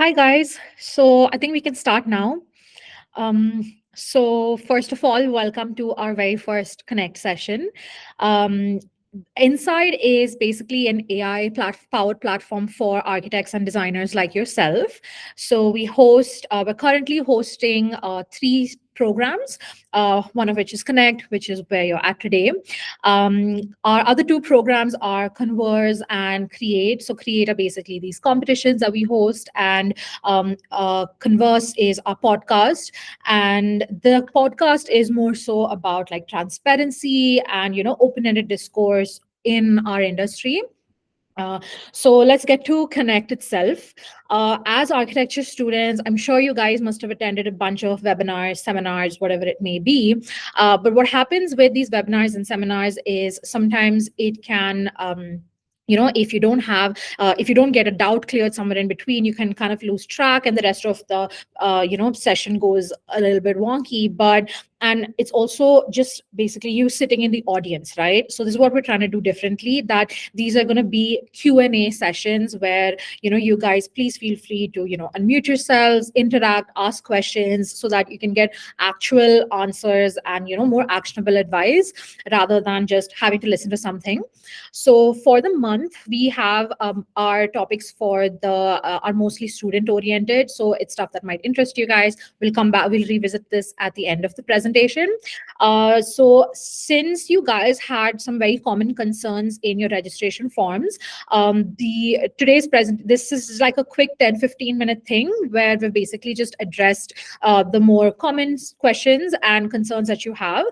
Hi, guys. So I think we can start now. So first of all, welcome to our very first Connect session. Um, Inside is basically an AI powered platform for architects and designers like yourself. So we're currently hosting three programs, one of which is Connect, which is where you're at today. Our other two programs are Converse and Create. So Create are basically these competitions that we host, and Converse is our podcast. And the podcast is more so about like transparency and open-ended discourse in our industry. uh, so let's get to Connect itself. As architecture students, I'm sure you guys must have attended a bunch of webinars, seminars, whatever it may be. But what happens with these webinars and seminars is sometimes it can if you don't get a doubt cleared somewhere in between, you can kind of lose track, and the rest of the session goes a little bit wonky. And it's also just basically you sitting in the audience, right? So this is what we're trying to do differently, that these are going to be Q&A sessions where you guys please feel free to unmute yourselves, interact, ask questions, so that you can get actual answers and more actionable advice, rather than just having to listen to something. So for the month, we have our topics for the are mostly student oriented. So it's stuff that might interest you guys. We'll come back. We'll revisit this at the end of the presentation. So since you guys had some very common concerns in your registration forms, the today's present this is like a quick 10-15 minute thing where we've basically just addressed the more common questions and concerns that you have.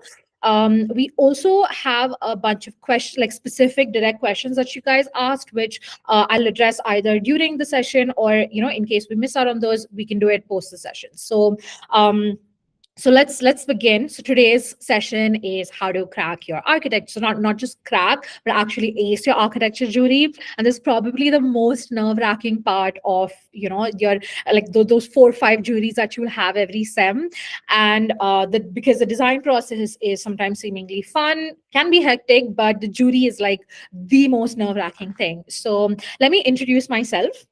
We also have a bunch of questions, like specific direct questions that you guys asked, which I'll address either during the session, or in case we miss out on those, we can do it post the session. Um, so let's begin. So today's session is how to crack your architect. So not just crack, but actually ace your architecture jury. And this is probably the most nerve-wracking part of your like those 4 or 5 juries that you will have every sem. And because the design process is sometimes seemingly fun, can be hectic, but the jury is like the most nerve-wracking thing. So let me introduce myself.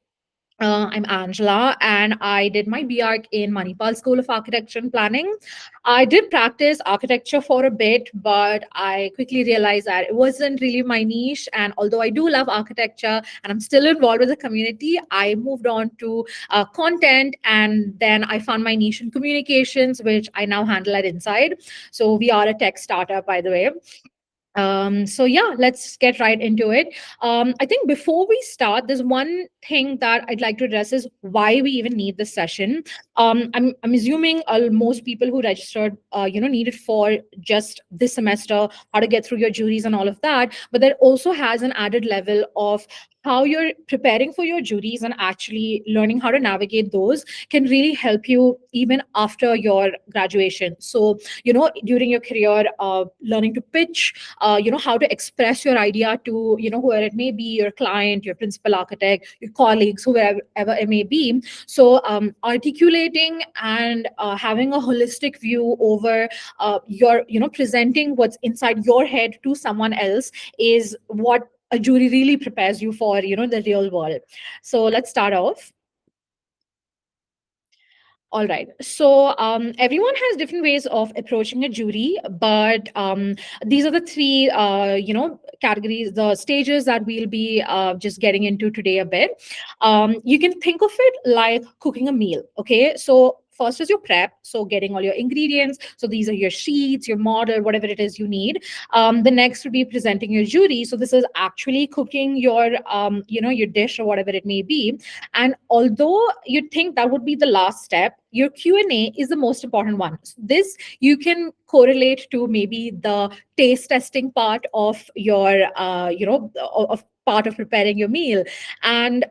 I'm Angela, and I did my BArch in Manipal School of Architecture and Planning. I did practice architecture for a bit, but I quickly realized that it wasn't really my niche. And although I do love architecture and I'm still involved with the community, I moved on to content, and then I found my niche in communications, which I now handle at Insyd. So we are a tech startup, by the way. So yeah, let's get right into it. I think before we start, there's one thing that I'd like to address is why we even need this session. I'm assuming most people who registered, need it for just this semester, how to get through your juries and all of that. But that also has an added level of how you're preparing for your juries and actually learning how to navigate those can really help you even after your graduation. So, during your career, learning to pitch, how to express your idea to whoever it may be, your client, your principal architect, your colleagues, whoever it may be. So articulating and having a holistic view over your presenting what's inside your head to someone else is what a jury really prepares you for the real world. So let's start off. All right. So everyone has different ways of approaching a jury, but these are the three, categories, the stages that we'll be just getting into today a bit. You can think of it like cooking a meal. Okay. So first is your prep. So getting all your ingredients. So these are your sheets, your model, whatever it is you need. The next would be presenting your jury. So this is actually cooking your dish or whatever it may be. And although you'd think that would be the last step, your Q&A is the most important one. So this you can correlate to maybe the taste testing part of your, of part of preparing your meal. And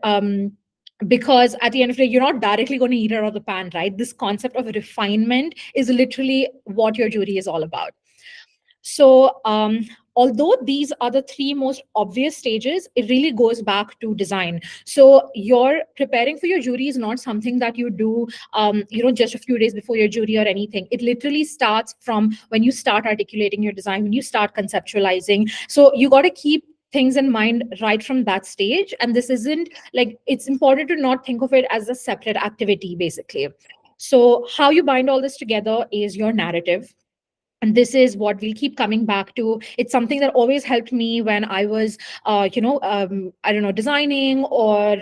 because at the end of the day, you're not directly going to eat it out of the pan, right? This concept of refinement is literally what your jury is all about. So, although these are the three most obvious stages, it really goes back to design. So, you're preparing for your jury is not something that you do, just a few days before your jury or anything. It literally starts from when you start articulating your design, when you start conceptualizing. So, you got to keep things in mind right from that stage. And this isn't like, it's important to not think of it as a separate activity, basically. So how you bind all this together is your narrative. And this is what we'll keep coming back to. It's something that always helped me when I was I don't know, designing, or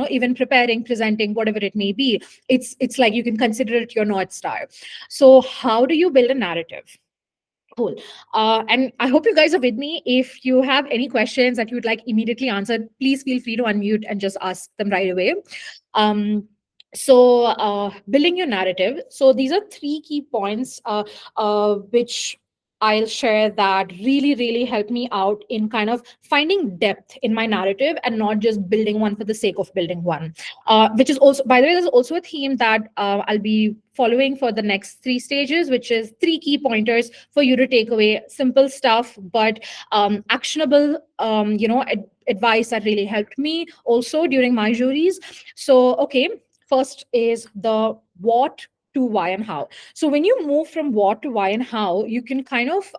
even preparing, presenting, whatever it may be. It's like you can consider it your North Star. So how do you build a narrative? Cool. And I hope you guys are with me. If you have any questions that you would like immediately answered, please feel free to unmute and just ask them right away. Um, Building your narrative. So these are three key points which I'll share that really, really help me out in kind of finding depth in my narrative and not just building one for the sake of building one. Which is also, by the way, there's also a theme that I'll be following for the next three stages, which is three key pointers for you to take away. Simple stuff, but actionable, advice that really helped me also during my juries. So, okay, first is the what to why and how. So when you move from what to why and how, you can kind of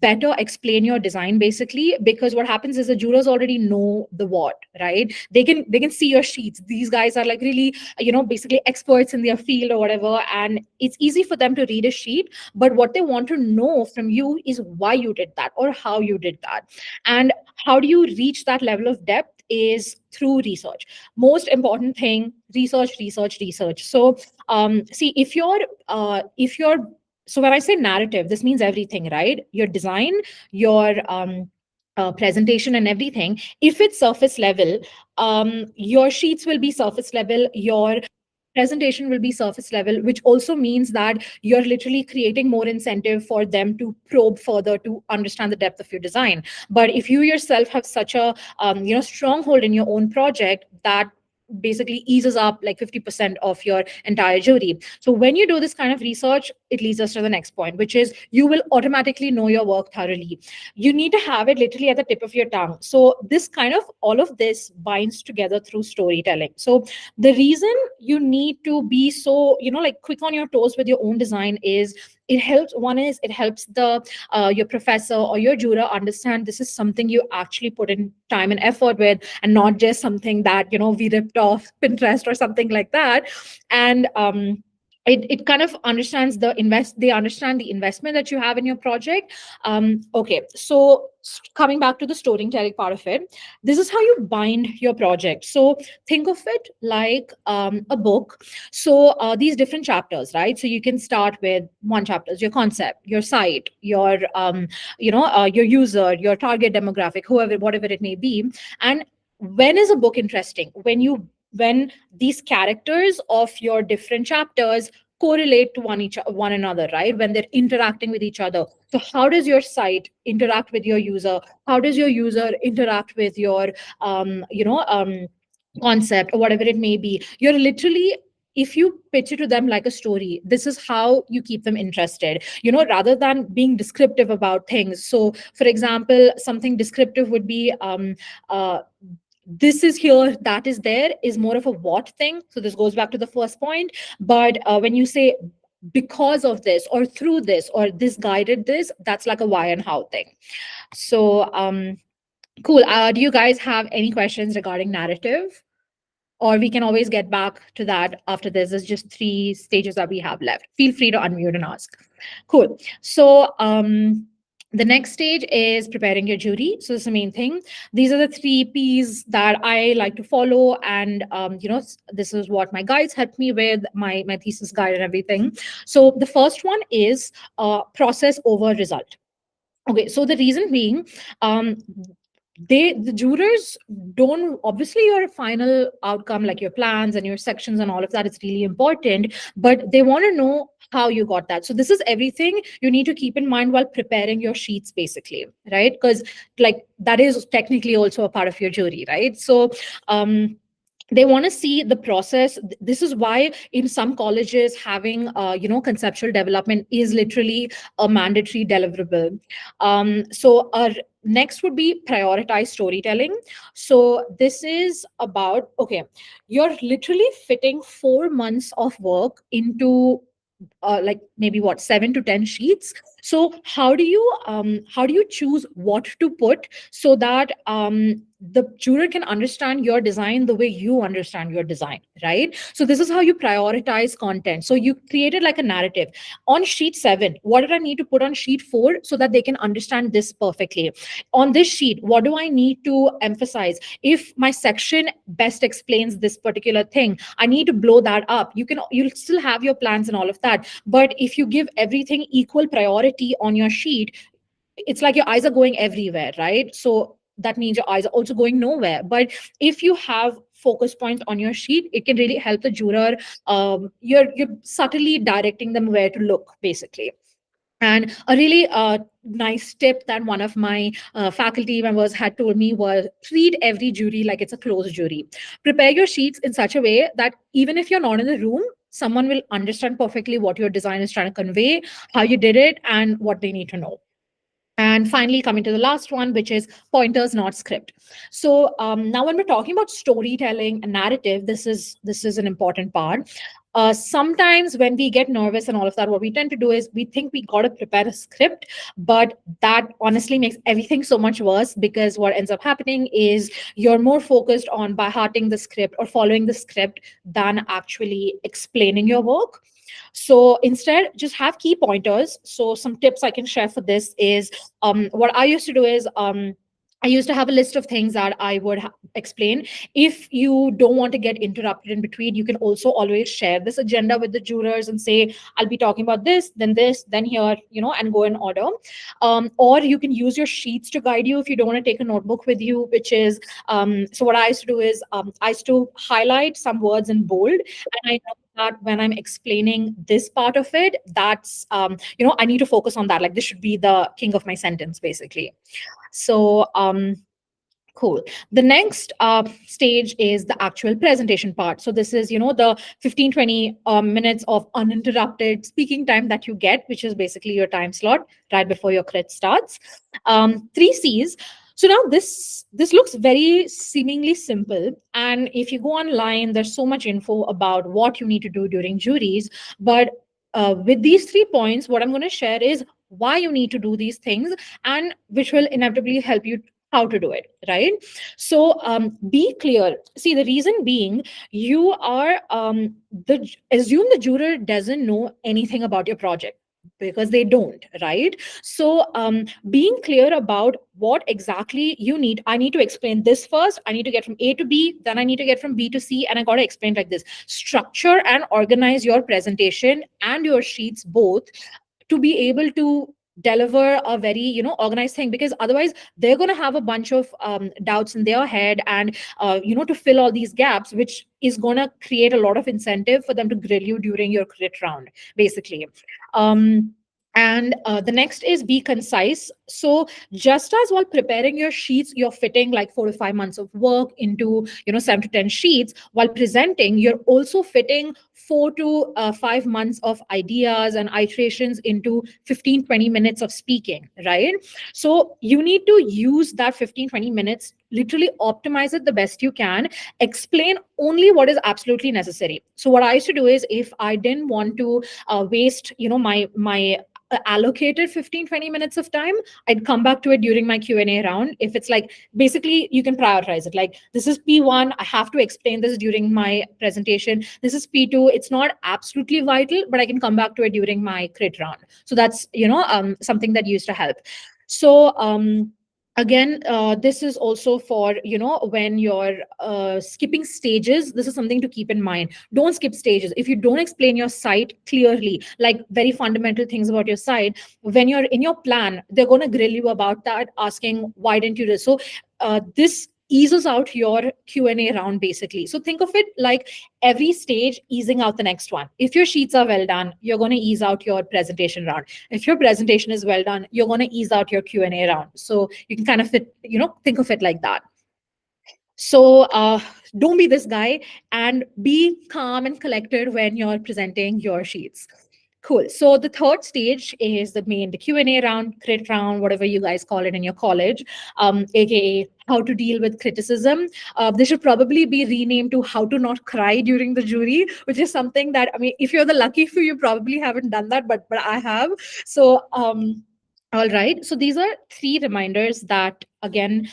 better explain your design, basically, because what happens is the jurors already know the what, right? They can see your sheets. These guys are like really, basically experts in their field or whatever, and it's easy for them to read a sheet. But what they want to know from you is why you did that or how you did that. And how do you reach that level of depth is through research. Most important thing, research, research, research. So see, if you're so when I say narrative, this means everything, right? Your design, your presentation, and everything. If it's surface level, your sheets will be surface level, your presentation will be surface level, which also means that you're literally creating more incentive for them to probe further to understand the depth of your design. But if you yourself have such a stronghold in your own project, that basically eases up like 50% of your entire jury. So when you do this kind of research, it leads us to the next point, which is you will automatically know your work thoroughly. You need to have it literally at the tip of your tongue. So this kind of, all of this binds together through storytelling. So the reason you need to be so, like quick on your toes with your own design is it helps. One is it helps the your professor or your juror understand this is something you actually put in time and effort with, and not just something that we ripped off Pinterest or something like that. And it kind of understands they understand the investment that you have in your project. Okay, so coming back to the storytelling part of it, this is how you bind your project. So think of it like a book. So these different chapters, right? So you can start with one chapter, your concept, your site, your user, your target demographic, whoever, whatever it may be. And when is a book interesting? When these characters of your different chapters correlate to one another, right? When they're interacting with each other. So how does your site interact with your user? How does your user interact with your concept or whatever it may be? You're literally, if you pitch it to them like a story, this is how you keep them interested, rather than being descriptive about things. So for example, something descriptive would be this is here, that is there, is more of a what thing. So this goes back to the first point. But when you say because of this or through this or this guided this, that's like a why and how thing. So cool. Do you guys have any questions regarding narrative? Or we can always get back to that after this. There's just three stages that we have left. Feel free to unmute and ask. Cool. So the next stage is preparing your jury. So this is the main thing. These are the three P's that I like to follow. And, this is what my guides helped me with, my thesis guide and everything. So the first one is process over result. Okay, so the reason being, the jurors don't, obviously your final outcome, like your plans and your sections and all of that, is really important, but they want to know how you got that. So this is everything you need to keep in mind while preparing your sheets, basically, right? Because like that is technically also a part of your jury, right? So they want to see the process. This is why in some colleges having conceptual development is literally a mandatory deliverable. So our next would be prioritize storytelling. So this is about, okay, you're literally fitting 4 months of work into like maybe what, 7 to 10 sheets. So how do you choose what to put so that the juror can understand your design the way you understand your design, right? So this is how you prioritize content. So you created like a narrative on sheet 7. What did I need to put on sheet 4 so that they can understand this perfectly? On this sheet, what do I need to emphasize? If my section best explains this particular thing, I need to blow that up. You'll still have your plans and all of that, but if you give everything equal priority on your sheet, it's like your eyes are going everywhere, right? So that means your eyes are also going nowhere. But if you have focus points on your sheet, it can really help the juror. You're subtly directing them where to look, basically. And a really nice tip that one of my faculty members had told me was treat every jury like it's a closed jury. Prepare your sheets in such a way that even if you're not in the room, someone will understand perfectly what your design is trying to convey, how you did it, and what they need to know. And finally, coming to the last one, which is pointers, not script. So now, when we're talking about storytelling and narrative, this is an important part. Sometimes when we get nervous and all of that, what we tend to do is we think we got to prepare a script, but that honestly makes everything so much worse, because what ends up happening is you're more focused on by hearting the script or following the script than actually explaining your work. So instead, just have key pointers. So some tips I can share for this is what I used to do is I used to have a list of things that I would explain. If you don't want to get interrupted in between, you can also always share this agenda with the jurors and say, I'll be talking about this, then here, and go in order. Or you can use your sheets to guide you if you don't want to take a notebook with you, which is, so what I used to do is I used to highlight some words in bold. And I know that when I'm explaining this part of it, that's, I need to focus on that. Like this should be the king of my sentence, basically. So, cool. The next stage is the actual presentation part. So this is, the 15, 20 minutes of uninterrupted speaking time that you get, which is basically your time slot right before your crit starts. Three C's. So now this looks very seemingly simple. And if you go online, there's so much info about what you need to do during juries. But with these 3 points, what I'm going to share is why you need to do these things, and which will inevitably help you how to do it, right? So be clear. See, the reason being, you are assume the juror doesn't know anything about your project, because they don't, right? So being clear about what exactly you need. I need to explain this first. I need to get from A to B, then I need to get from B to C, and I got to explain like this. Structure and organize your presentation and your sheets both, to be able to deliver a very organized thing, because otherwise they're going to have a bunch of doubts in their head, and to fill all these gaps, which is going to create a lot of incentive for them to grill you during your crit round, basically. And the next is be concise. So just as while preparing your sheets, you're fitting like 4 to 5 months of work into 7 to 10 sheets, while presenting, you're also fitting 4 to 5 months of ideas and iterations into 15-20 minutes of speaking, right? So you need to use that 15-20 minutes, literally optimize it the best you can, explain only what is absolutely necessary. So what I used to do is, if I didn't want to waste my allocated 15-20 minutes of time, I'd come back to it during my Q&A round. If it's like, basically you can prioritize it, like this is P1, I have to explain this during my presentation. This is P2, it's not absolutely vital, but I can come back to it during my crit round. So that's something that used to help. So again, this is also for when you're skipping stages. This is something to keep in mind. Don't skip stages. If you don't explain your site clearly, like very fundamental things about your site, when you're in your plan, they're going to grill you about that, asking why didn't you do so. This eases out your Q&A round, basically. So think of it like every stage easing out the next one. If your sheets are well done, you're going to ease out your presentation round. If your presentation is well done, you're going to ease out your Q&A round. So you can kind of think of it like that. So don't be this guy, and be calm and collected when you're presenting your sheets. Cool. So the third stage is the Q&A round, crit round, whatever you guys call it in your college, aka how to deal with criticism. They should probably be renamed to how to not cry during the jury, which is something that, I mean, if you're the lucky few, you probably haven't done that, but I have. So all right. So these are three reminders that, again,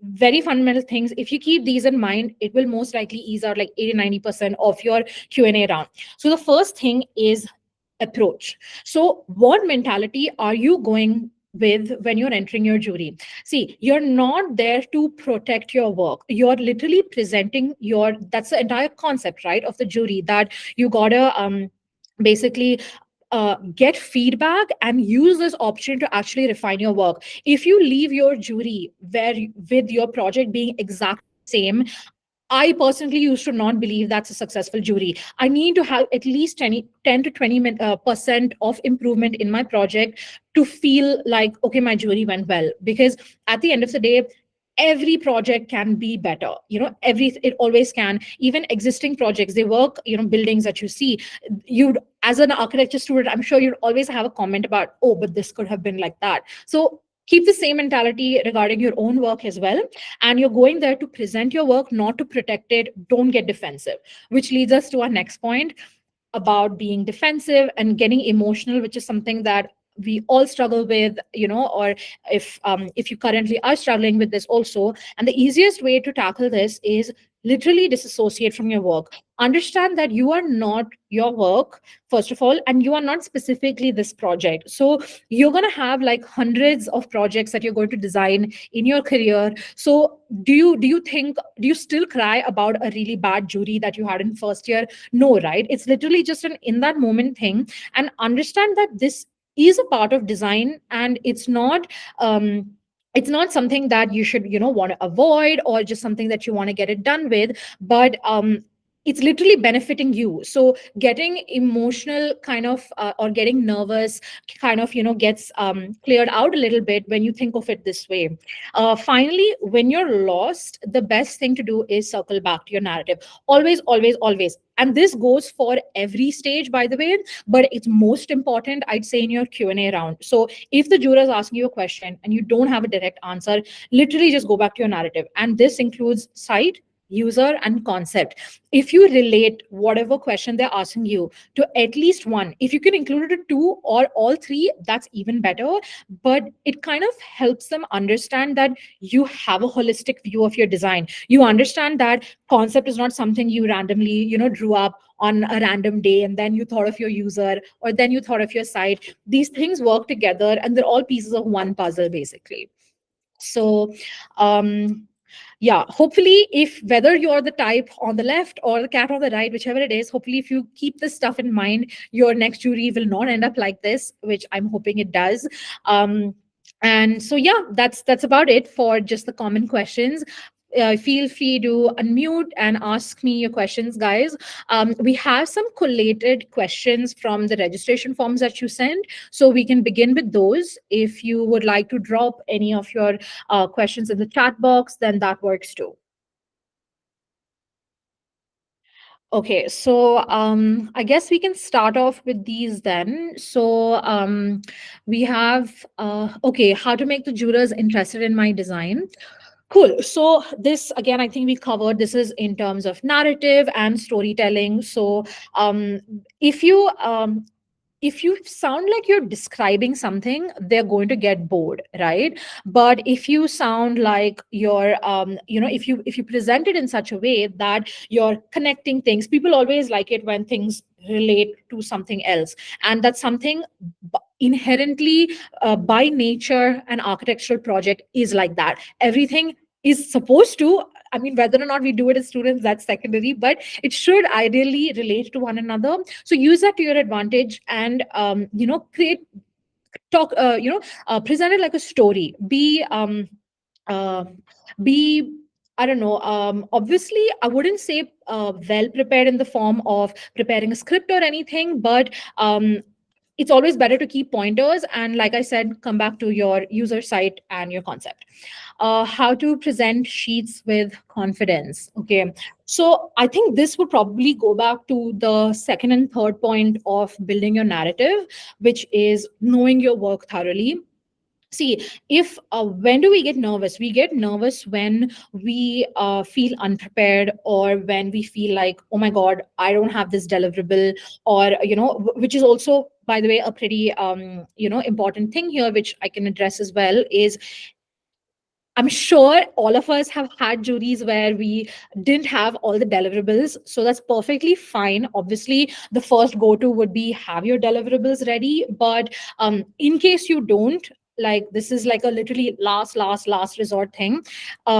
very fundamental things. If you keep these in mind, it will most likely ease out like 80-90% of your Q&A round. So the first thing is approach. So what mentality are you going with when you're entering your jury? See, you're not there to protect your work. You're literally presenting your, that's the entire concept, right, of the jury, that you gotta basically get feedback and use this option to actually refine your work. If you leave your jury with your project being exactly same, I personally used to not believe that's a successful jury. I need to have at least 10 to 20% of improvement in my project to feel like, okay, my jury went well. Because at the end of the day, every project can be better. It always can. Even existing projects, they work, buildings that you see, you'd, as an architecture student, I'm sure you'd always have a comment about, oh, but this could have been like that. So keep the same mentality regarding your own work as well. And you're going there to present your work, not to protect it. Don't get defensive, which leads us to our next point about being defensive and getting emotional, which is something that we all struggle with, or if you currently are struggling with this also. And the easiest way to tackle this is literally disassociate from your work. Understand that you are not your work, first of all, and you are not specifically this project. So you're going to have like hundreds of projects that you're going to design in your career. So do you still cry about a really bad jury that you had in first year? No, right? It's literally just an in that moment thing. And understand that this is a part of design, and it's not something that you should want to avoid, or just something that you want to get it done with. But it's literally benefiting you. So getting emotional kind of or getting nervous kind of gets cleared out a little bit when you think of it this way. Finally, when you're lost, the best thing to do is circle back to your narrative. Always, always, always. And this goes for every stage, by the way, but it's most important, I'd say, in your Q&A round. So if the juror is asking you a question and you don't have a direct answer, literally just go back to your narrative. And this includes site, user, and concept. If you relate whatever question they're asking you to at least one, if you can include it to two or all three, that's even better. But it kind of helps them understand that you have a holistic view of your design. You understand that concept is not something you randomly drew up on a random day, and then you thought of your user, or then you thought of your site. These things work together, and they're all pieces of one puzzle, basically. So yeah, hopefully, if whether you're the type on the left or the cat on the right, whichever it is, hopefully if you keep this stuff in mind, your next jury will not end up like this, which I'm hoping it does. And so yeah, that's about it for just the common questions. Feel free to unmute and ask me your questions, guys. We have some collated questions from the registration forms that you sent, so we can begin with those. If you would like to drop any of your questions in the chat box, then that works too. Okay, so I guess we can start off with these then. So we have, okay, how to make the jurors interested in my design. Cool. So this again, I think we covered. This is in terms of narrative and storytelling. So if you if you sound like you're describing something, they're going to get bored, right? But if you sound like you're if you present it in such a way that you're connecting things, people always like it when things relate to something else. And that's something inherently, by nature, an architectural project is like that. Everything is supposed to, I mean, whether or not we do it as students, that's secondary, but it should ideally relate to one another. So use that to your advantage, and create, talk, present it like a story. Uh, be I don't know. Obviously, I wouldn't say well prepared in the form of preparing a script or anything, but it's always better to keep pointers. And like I said, come back to your user site and your concept. How to present sheets with confidence. Okay. So I think this would probably go back to the second and third point of building your narrative, which is knowing your work thoroughly. See, if when do we get nervous? We get nervous when we feel unprepared, or when we feel like, oh my god, I don't have this deliverable, or which is also, by the way, a pretty important thing here, which I can address as well, is I'm sure all of us have had juries where we didn't have all the deliverables. So that's perfectly fine. Obviously, the first go to would be have your deliverables ready. But in case you don't, like this is like a literally last resort thing,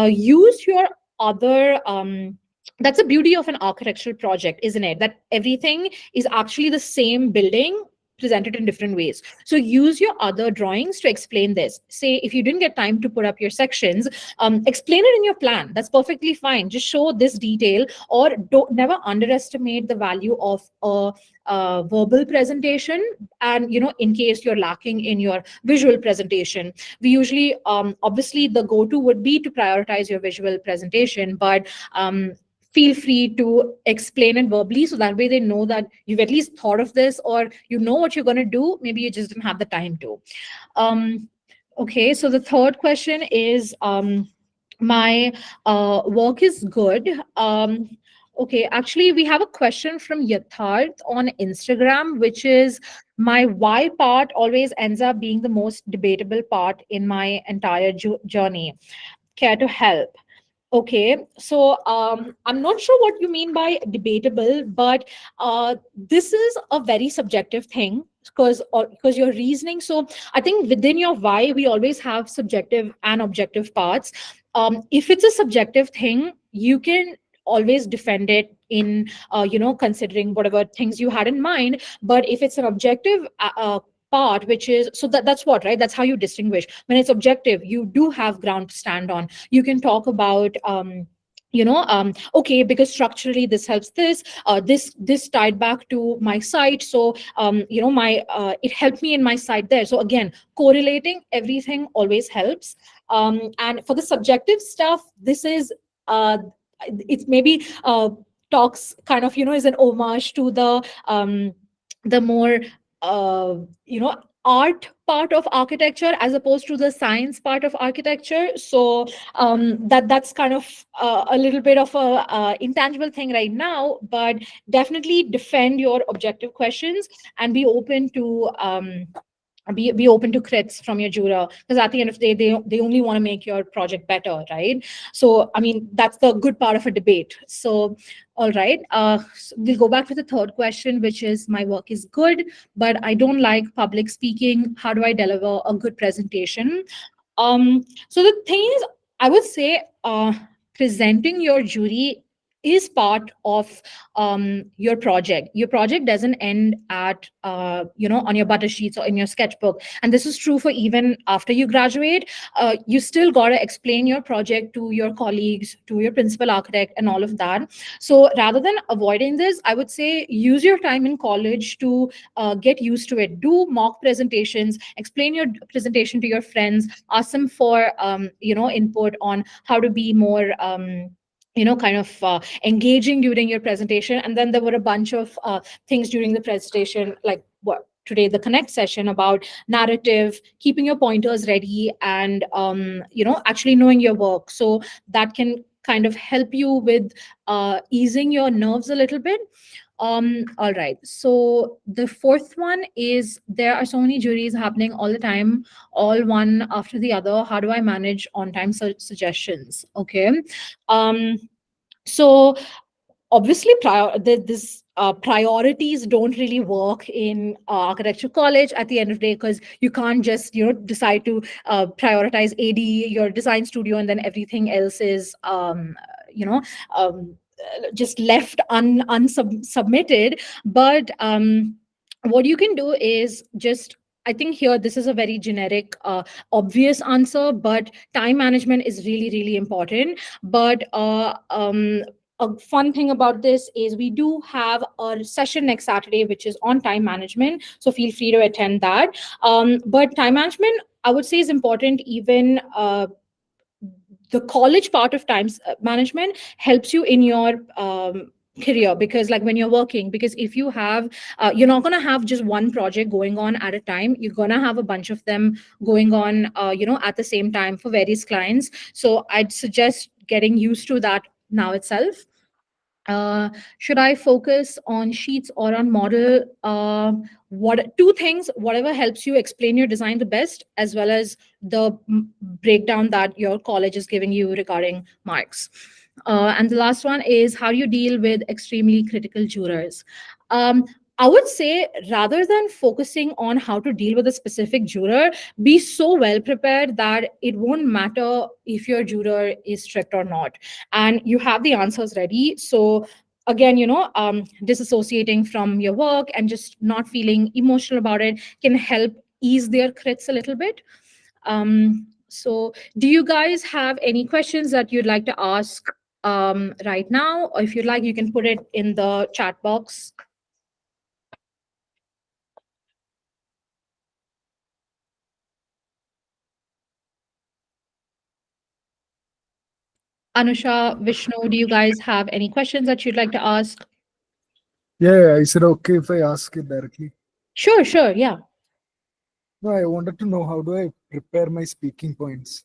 use your other. That's the beauty of an architectural project, isn't it? That everything is actually the same building presented in different ways. So use your other drawings to explain this. Say if you didn't get time to put up your sections, explain it in your plan. That's perfectly fine. Just show this detail, or don't never underestimate the value of a verbal presentation. And in case you're lacking in your visual presentation, we usually obviously the go-to would be to prioritize your visual presentation, but feel free to explain it verbally, so that way they know that you've at least thought of this, or you know what you're going to do. Maybe you just didn't have the time to. um, okay, so the third question is, my work is good. Okay, actually we have a question from Yatharth on Instagram, which is, my why part always ends up being the most debatable part in my entire journey. Care to help? Okay, so I'm not sure what you mean by debatable, but this is a very subjective thing, because your reasoning. So I think within your why, we always have subjective and objective parts. If it's a subjective thing, you can always defend it in considering whatever things you had in mind. But if it's an objective part, which is, so that's what, right? That's how you distinguish. When it's objective, you do have ground to stand on. You can talk about okay, because structurally this helps this, this tied back to my site. So my it helped me in my site there. So again, correlating everything always helps. And for the subjective stuff, this is it's maybe talks kind of is an homage to the more uh, you know art part of architecture, as opposed to the science part of architecture. So that's kind of a little bit of a intangible thing right now, but definitely defend your objective questions, and be open to be open to crits from your juror, because at the end of the day, they only want to make your project better, right? So I mean, that's the good part of a debate. So all right, so we'll go back to the third question, which is, my work is good, but I don't like public speaking. How do I deliver a good presentation? So the thing is, I would say presenting your jury is part of your project. Your project doesn't end at on your butter sheets or in your sketchbook, and this is true for even after you graduate. You still got to explain your project to your colleagues, to your principal architect, and all of that. So rather than avoiding this, I would say use your time in college to get used to it. Do mock presentations, explain your presentation to your friends, ask them for input on how to be more kind of engaging during your presentation. And then there were a bunch of things during the presentation, like what today, the connect session, about narrative, keeping your pointers ready, and actually knowing your work. So that can kind of help you with easing your nerves a little bit. All right, so the fourth one is, there are so many juries happening all the time, all one after the other. How do I manage on time suggestions? Okay. um so obviously this priorities don't really work in architecture college at the end of the day, because you can't just decide to prioritize AD, your design studio, and then everything else is you know um, just left unsubmitted. But what you can do is just, I think here this is a very generic obvious answer, but time management is really really important. But a fun thing about this is, we do have a session next Saturday, which is on time management. So feel free to attend that. But time management, I would say, is important. Even the college part of time management helps you in your career, because like when you're working, because if you have you're not going to have just one project going on at a time, you're going to have a bunch of them going on at the same time for various clients. So I'd suggest getting used to that now itself. uh, should I focus on sheets or on model? What two things? Whatever helps you explain your design the best, as well as the breakdown that your college is giving you regarding marks. And the last one is, how do you deal with extremely critical jurors? Um, I would say, rather than focusing on how to deal with a specific juror, be so well prepared that it won't matter if your juror is strict or not, and you have the answers ready. So again, disassociating from your work and just not feeling emotional about it can help ease their crits a little bit. So do you guys have any questions that you'd like to ask right now, or if you'd like, you can put it in the chat box. Anusha, Vishnu, do you guys have any questions that you'd like to ask? Yeah, is it okay if I ask it directly? Sure, sure, yeah. No, I wanted to know how do I prepare my speaking points?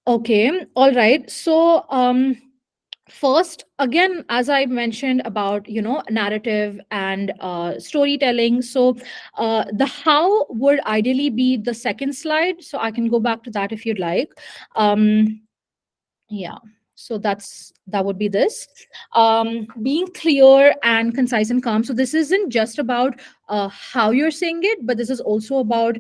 Okay, all right. So, first, again, as I mentioned about narrative and storytelling. So, the how would ideally be the second slide. So I can go back to that if you'd like. Um, yeah, so that would be this. Being clear and concise and calm. So this isn't just about how you're saying it, but this is also about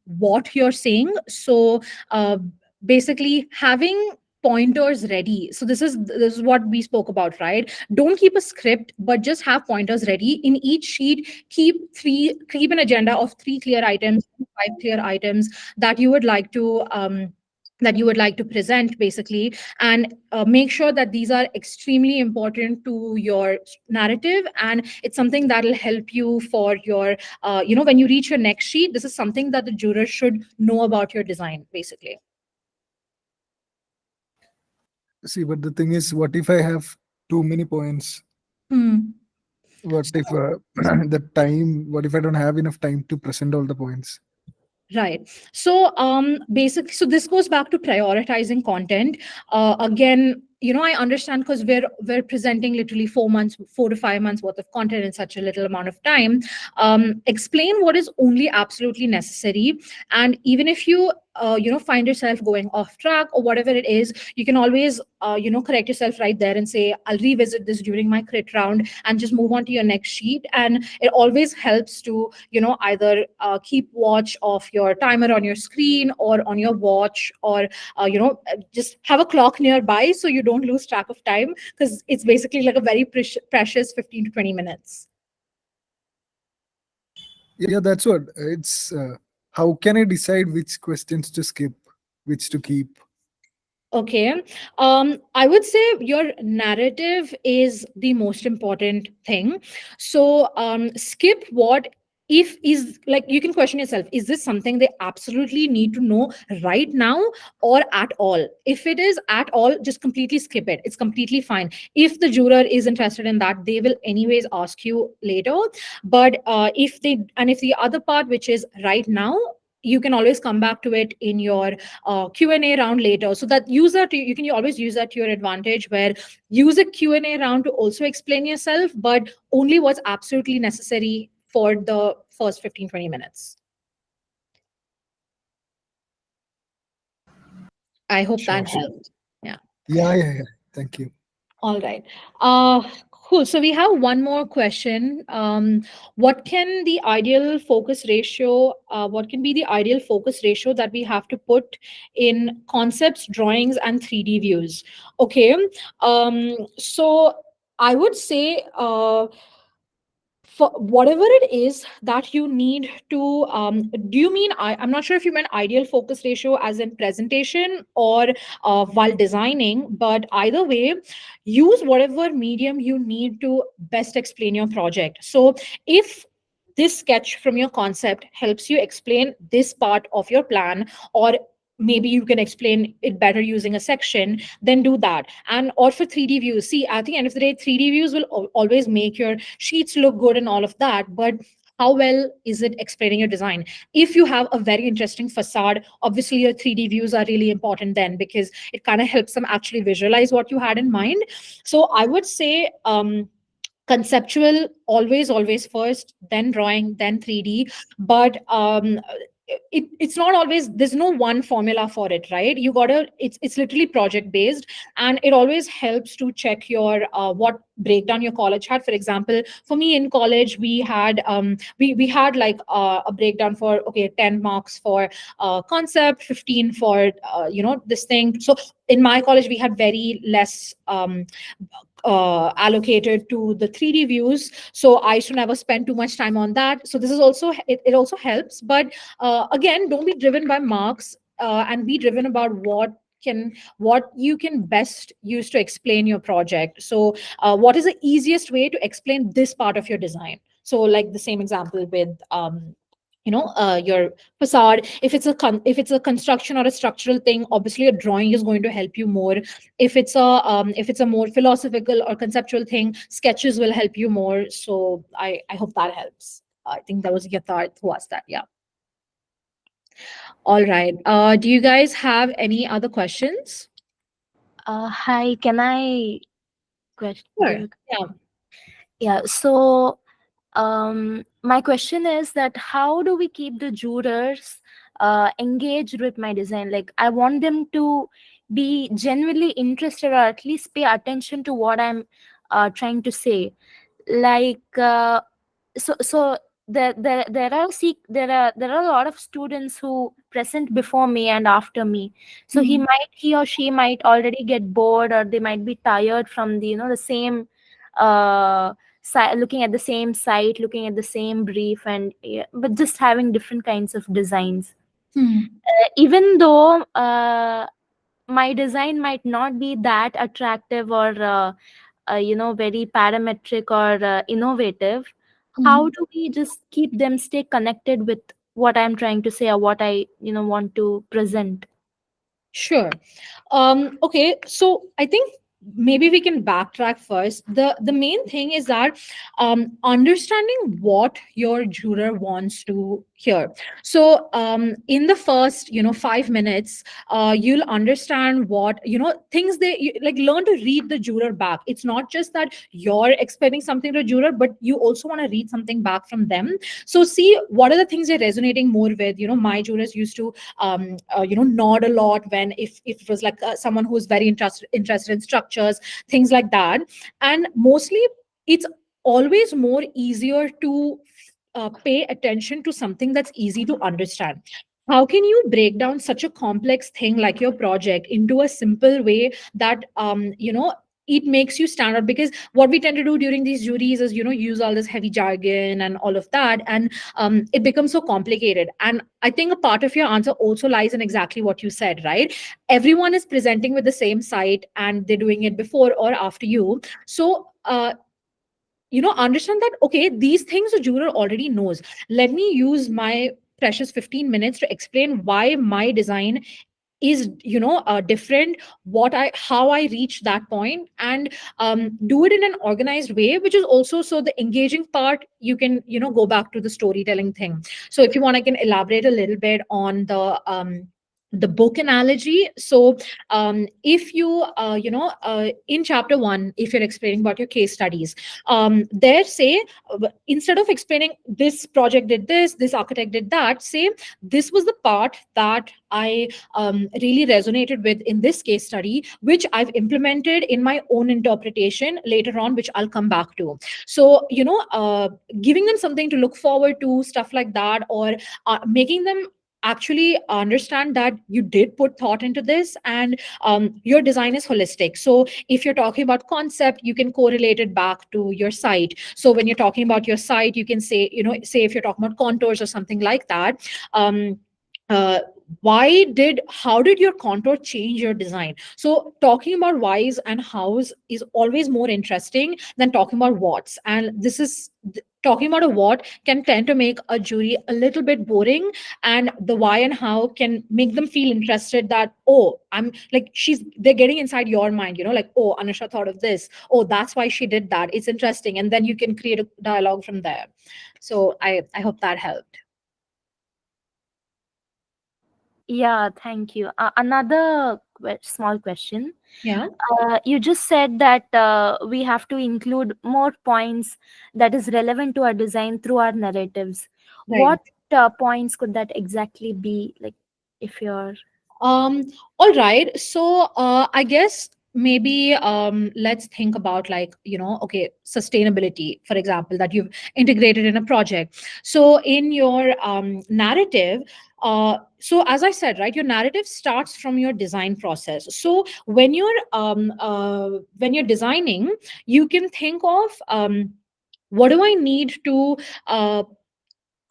what you're saying. So uh, basically having pointers ready. So this is what we spoke about, right? Don't keep a script, but just have pointers ready in each sheet. Keep an agenda of three clear items, five clear items that you would like to present, basically. And make sure that these are extremely important to your narrative, and it's something that will help you for your when you reach your next sheet. This is something that the juror should know about your design, basically. See, but the thing is, what if I have too many points? Hmm. What if the time? What if I don't have enough time to present all the points? Right. So, basically, so this goes back to prioritizing content. Again, I understand, because we're presenting literally 4 months, 4 to 5 months worth of content in such a little amount of time. Explain what is only absolutely necessary, and even if you find yourself going off track or whatever it is, you can always correct yourself right there and say, I'll revisit this during my crit round, and just move on to your next sheet. And it always helps to either keep watch of your timer on your screen or on your watch, or just have a clock nearby so you don't lose track of time, because it's basically like a very precious 15 to 20 minutes. Yeah, that's what it's. How can I decide which questions to skip, which to keep? Okay. I would say your narrative is the most important thing. So, skip what if is like, you can question yourself, is this something they absolutely need to know right now, or at all? If it is at all, just completely skip it. It's completely fine. If the juror is interested in that, they will anyways ask you later. But if the other part, which is right now, you can always come back to it in your Q&A round later. So that you can always use that to your advantage, where use a Q&A round to also explain yourself, but only what's absolutely necessary for the first 15 to 20 minutes. I hope Sure, that sure. helped. Yeah. Yeah, yeah, yeah. Thank you. All right. Uh, cool. So we have one more question. What can the ideal focus ratio? What can be the ideal focus ratio that we have to put in concepts, drawings, and 3D views? Okay. So I would say, for whatever it is that you need to, do you mean, I'm not sure if you meant ideal focus ratio as in presentation, or while designing, but either way, use whatever medium you need to best explain your project. So if this sketch from your concept helps you explain this part of your plan, or maybe you can explain it better using a section, then do that. And or for 3D views, see, at the end of the day, 3D views will always make your sheets look good and all of that, but how well is it explaining your design? If you have a very interesting facade, obviously your 3D views are really important then, because it kind of helps them actually visualize what you had in mind. So I would say conceptual, always first, then drawing, then 3D. But it's not always, there's no one formula for it, right? You gotta, it's literally project based. And it always helps to check your what breakdown your college had. For example, for me in college, we had we had like a breakdown for, okay, 10 marks for concept, 15 for this thing. So in my college we had very less allocated to the 3D views. So I should never spend too much time on that. So this is also, it also helps. But again, don't be driven by marks, and be driven about what you can best use to explain your project. So what is the easiest way to explain this part of your design? So like the same example with your facade. If it's if it's a construction or a structural thing, obviously a drawing is going to help you more. If it's a more philosophical or conceptual thing, sketches will help you more. So I hope that helps. I think that was Yatharth who asked that. Yeah. All right. Do you guys have any other questions? Hi, can I Sure. give a Yeah. yeah, so my question is that how do we keep the jurors engaged with my design? Like, I want them to be genuinely interested, or at least pay attention to what I'm trying to say. Like, so there are a lot of students who present before me and after me. So Mhm. he or she might already get bored, or they might be tired from the the same uh looking at the same site, looking at the same brief, and yeah, but just having different kinds of designs. Hmm. Even though my design might not be that attractive, or very parametric, or innovative, how Mhm. do we just keep them stay connected with what I'm trying to say, or what I want to present? Sure. Okay, so I think maybe we can backtrack first. The main thing is that understanding what your juror wants to hear. So in the first 5 minutes, you'll understand what things like, learn to read the juror back. It's not just that you're explaining something to a juror, but you also want to read something back from them. So see what are the things they're resonating more with. My jurors used to nod a lot when, if it was like someone who's very interested in structures, things like that. And mostly it's always more easier to pay attention to something that's easy to understand. How can you break down such a complex thing like your project into a simple way that it makes you stand out? Because what we tend to do during these juries is use all this heavy jargon and all of that, and it becomes so complicated. And I think a part of your answer also lies in exactly what you said, right? Everyone is presenting with the same site, and they're doing it before or after you. So understand that, okay, these things the juror already knows. Let me use my precious 15 minutes to explain why my design is different, how I reach that point, and do it in an organized way, which is also, so the engaging part, you can go back to the storytelling thing. So if you want, I can elaborate a little bit on the book analogy. So if you in chapter 1, if you're explaining about your case studies, there say, instead of explaining this project did this architect did that, say this was the part that I really resonated with in this case study, which I've implemented in my own interpretation later on, which I'll come back to. So giving them something to look forward to, stuff like that, or making them actually understand that you did put thought into this, and your design is holistic. So if you're talking about concept, you can correlate it back to your site. So when you're talking about your site, you can say, say if you're talking about contours or something like that, uh, how did your contour change your design? So talking about whys and hows is always more interesting than talking about whats. And this is talking about a what can tend to make a jury a little bit boring, and the why and how can make them feel interested, that, oh, I'm like, they're getting inside your mind, like, oh, Anusha thought of this, oh, that's why she did that, it's interesting, and then you can create a dialogue from there. So I hope that helped. Yeah, thank you. Another small question. Yeah. You just said that we have to include more points that is relevant to our design through our narratives. Right. What points could that exactly be? Like, if you're Um, all right. So I guess maybe let's think about, like, okay, sustainability, for example, that you've integrated in a project. So in your narrative, so as I said, right, your narrative starts from your design process. So when you're designing, you can think of what do I need to uh,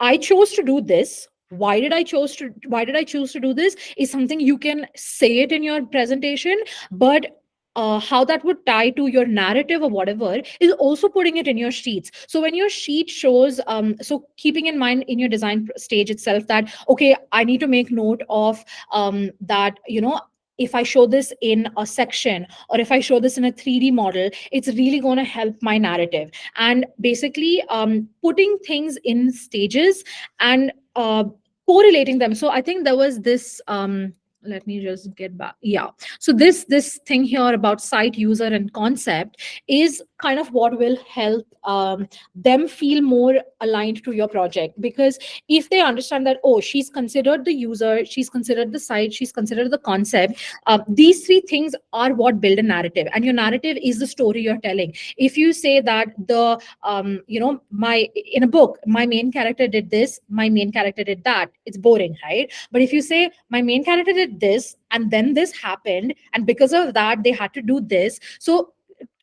I chose to do this. Why did I choose to do this is something you can say it in your presentation, but how that would tie to your narrative or whatever is also putting it in your sheets. So when your sheet shows, so keeping in mind in your design stage itself that, okay, I need to make note of that, if I show this in a section, or if I show this in a 3D model, it's really going to help my narrative. And basically putting things in stages and correlating them. So I think there was this let me just get back. Yeah, so this thing here about site, user, and concept is kind of what will help them feel more aligned to your project. Because if they understand that, oh, she's considered the user, she's considered the site, she's considered the concept, these three things are what build a narrative, and your narrative is the story you're telling. If you say that my in a book, my main character did this, my main character did that, it's boring, right? But if you say my main character did this and then this happened, and because of that they had to do this, so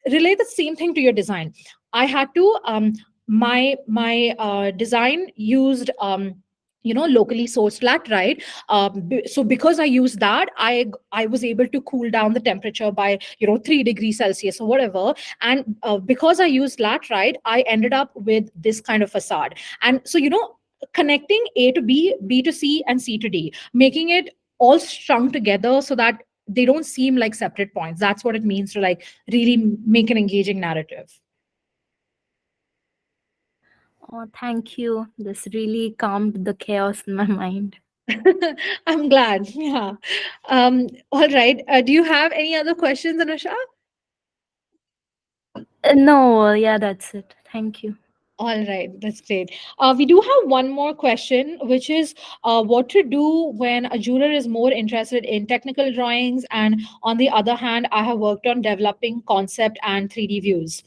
relate the same thing to your design. I had to my design used locally sourced laterite. So because I used that, I was able to cool down the temperature by 3 degrees Celsius or whatever. And because I used laterite, I ended up with this kind of facade. And so connecting A to B, B to C, and C to D, making it all strung together so that they don't seem like separate points. That's what it means to, like, really make an engaging narrative. Oh, thank you. This really calmed the chaos in my mind. I'm glad. Yeah. All right. Do you have any other questions, Anusha? No, yeah, that's it. Thank you. All right, that's great. We do have one more question, which is what to do when a juror is more interested in technical drawings, and on the other hand, I have worked on developing concept and 3D views.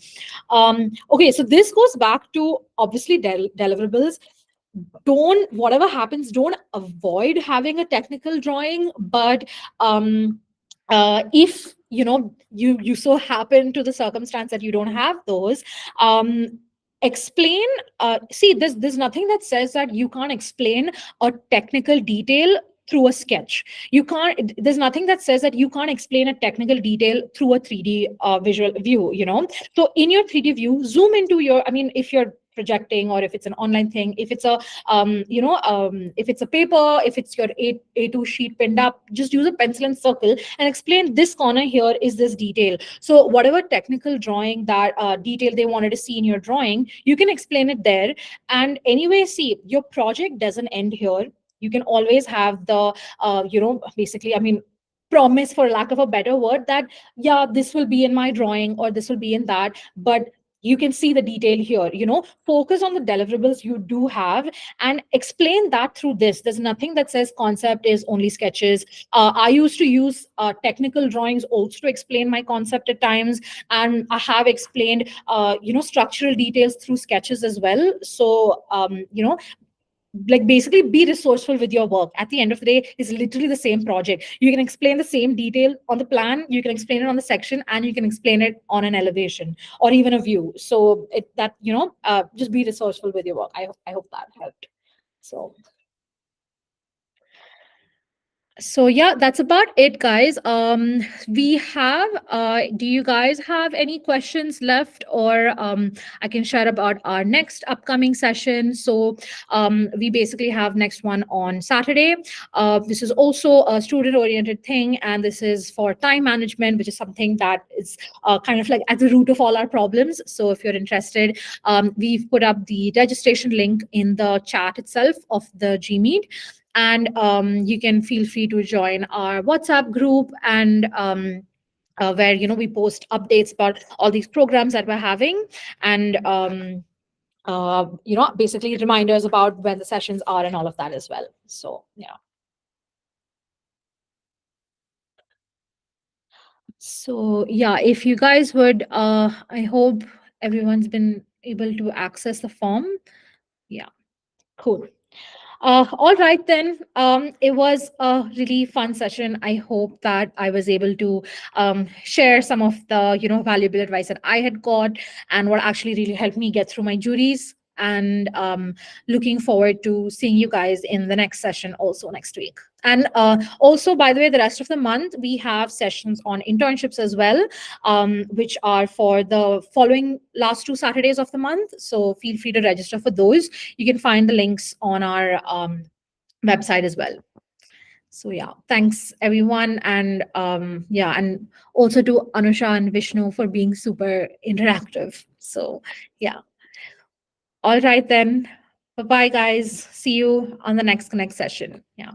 Okay, so this goes back to obviously deliverables. Don't, whatever happens, don't avoid having a technical drawing, but if you so happen to the circumstance that you don't have those, explain. See, there's nothing that says that you can't explain a technical detail through a sketch. You can't, there's nothing that says that you can't explain a technical detail through a 3D visual view. So in your 3D view, zoom into your, I mean, if you're projecting, or if it's an online thing, if it's a if it's a paper, if it's your A2 sheet pinned up, just use a pencil and circle and explain, this corner here is this detail. So whatever technical drawing that detail they wanted to see in your drawing, you can explain it there. And anyway, see, your project doesn't end here. You can always have the basically, I mean, promise, for lack of a better word, that yeah, this will be in my drawing, or this will be in that, but you can see the detail here. Focus on the deliverables you do have and explain that through this. There's nothing that says concept is only sketches. I used to use technical drawings also to explain my concept at times, and I have explained structural details through sketches as well. So like, basically be resourceful with your work. At the end of the day, it's literally the same project. You can explain the same detail on the plan, you can explain it on the section, and you can explain it on an elevation or even a view. So just be resourceful with your work. I hope that helped. So So yeah, that's about it, guys. We have. Do you guys have any questions left, or I can share about our next upcoming session. So we basically have next one on Saturday. This is also a student-oriented thing, and this is for time management, which is something that is kind of like at the root of all our problems. So if you're interested, we've put up the registration link in the chat itself of the Gmeet, and you can feel free to join our WhatsApp group, and where we post updates about all these programs that we're having, and basically reminders about when the sessions are and all of that as well. So yeah. So yeah, if you guys would, I hope everyone's been able to access the form. Yeah, cool. All right then. It was a really fun session. I hope that I was able to share some of the valuable advice that I had got, and what actually really helped me get through my juries. And looking forward to seeing you guys in the next session also next week. And also, by the way, the rest of the month we have sessions on internships as well, which are for the following last 2 Saturdays of the month. So feel free to register for those. You can find the links on our website as well. So yeah, thanks everyone, and yeah, and also to Anusha and Vishnu for being super interactive. So yeah, all right then. Bye bye, guys. See you on the next Connect session. Yeah.